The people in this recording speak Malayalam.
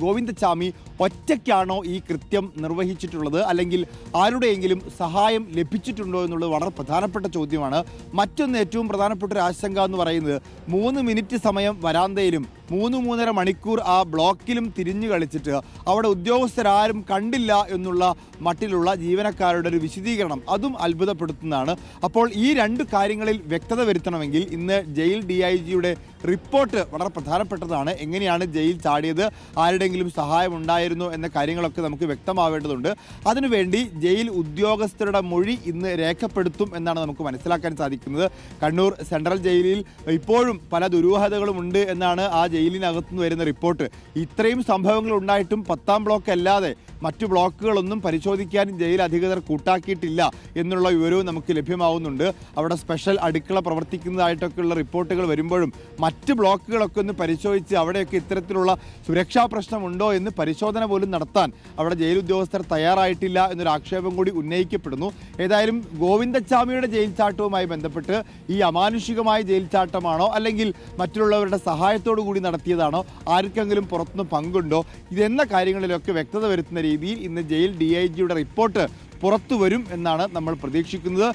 ഗോവിന്ദച്ചാമി ഒറ്റയ്ക്കാണോ ഈ കൃത്യം നിർവഹിച്ചിട്ടുള്ളത്, അല്ലെങ്കിൽ ആരുടെയെങ്കിലും സഹായം ലഭിച്ചിട്ടുണ്ടോ എന്നുള്ളത് വളരെ പ്രധാനപ്പെട്ട ചോദ്യമാണ്. മറ്റൊന്ന് ഏറ്റവും പ്രധാനപ്പെട്ട ഒരു ആശങ്ക എന്ന് പറയുന്നത് 3 മിനിറ്റ് സമയം വരാന്തയിലും 3-3.5 മണിക്കൂർ ആ ബ്ലോക്കിലും തിരിഞ്ഞു കളിച്ചിട്ട് അവിടെ ഉദ്യോഗസ്ഥരാരും കണ്ടില്ല എന്നുള്ള മട്ടിലുള്ള ജീവനക്കാരുടെ ഒരു വിശദീകരണം, അതും അത്ഭുതപ്പെടുത്തുന്നതാണ്. അപ്പോൾ ഈ 2 കാര്യങ്ങളിൽ വ്യക്തത വരുത്തണമെങ്കിൽ ഇന്ന് ജയിൽ DIGയുടെ റിപ്പോർട്ട് വളരെ പ്രധാനപ്പെട്ടതാണ്. എങ്ങനെയാണ് ജയിൽ ചാടിയത്, ആരുടെയെങ്കിലും സഹായം ഉണ്ടായിരുന്നോ എന്ന കാര്യങ്ങളൊക്കെ നമുക്ക് വ്യക്തമാവേണ്ടതുണ്ട്. അതിനുവേണ്ടി ജയിൽ ഉദ്യോഗസ്ഥരുടെ മൊഴി ഇന്ന് രേഖപ്പെടുത്തും എന്നാണ് നമുക്ക് മനസ്സിലാക്കാൻ സാധിക്കുന്നത്. കണ്ണൂർ സെൻട്രൽ ജയിലിൽ ഇപ്പോഴും പല ദുരൂഹതകളും ഉണ്ട് എന്നാണ് ആ ജയിലിനകത്തുനിന്ന് വരുന്ന റിപ്പോർട്ട്. ഇത്രയും സംഭവങ്ങൾ ഉണ്ടായിട്ടും 10-ാം ബ്ലോക്ക് അല്ലാതെ മറ്റു ബ്ലോക്കുകളൊന്നും പരിശോധിക്കാൻ ജയിൽ അധികൃതർ കൂട്ടാക്കിയിട്ടില്ല എന്നുള്ള വിവരവും നമുക്ക് ലഭ്യമാവുന്നുണ്ട്. അവിടെ സ്പെഷ്യൽ അടുക്കള പ്രവർത്തിക്കുന്നതായിട്ടൊക്കെയുള്ള റിപ്പോർട്ടുകൾ വരുമ്പോഴും മറ്റ് ബ്ലോക്കുകളൊക്കെ ഒന്ന് പരിശോധിച്ച് അവിടെയൊക്കെ ഇത്തരത്തിലുള്ള സുരക്ഷാ പ്രശ്നമുണ്ടോ എന്ന് പരിശോധന പോലും നടത്താൻ അവിടെ ജയിൽ ഉദ്യോഗസ്ഥർ തയ്യാറായിട്ടില്ല എന്നൊരു ആക്ഷേപം കൂടി ഉന്നയിക്കപ്പെടുന്നു. ഏതായാലും ഗോവിന്ദച്ചാമിയുടെ ജയിൽ ചാട്ടവുമായി ബന്ധപ്പെട്ട് ഈ അമാനുഷികമായ ജയിൽ ചാട്ടമാണോ അല്ലെങ്കിൽ മറ്റുള്ളവരുടെ സഹായത്തോടു കൂടി നടത്തിയതാണോ, ആർക്കെങ്കിലും പുറത്തുനിന്ന് പങ്കുണ്ടോ, ഇതെന്ന കാര്യങ്ങളിലൊക്കെ വ്യക്തത വരുത്തുന്ന രീതിയിൽ ഇന്ന് ജയിൽ DIGയുടെ റിപ്പോർട്ട് പുറത്തു വരും എന്നാണ് നമ്മൾ പ്രതീക്ഷിക്കുന്നത്.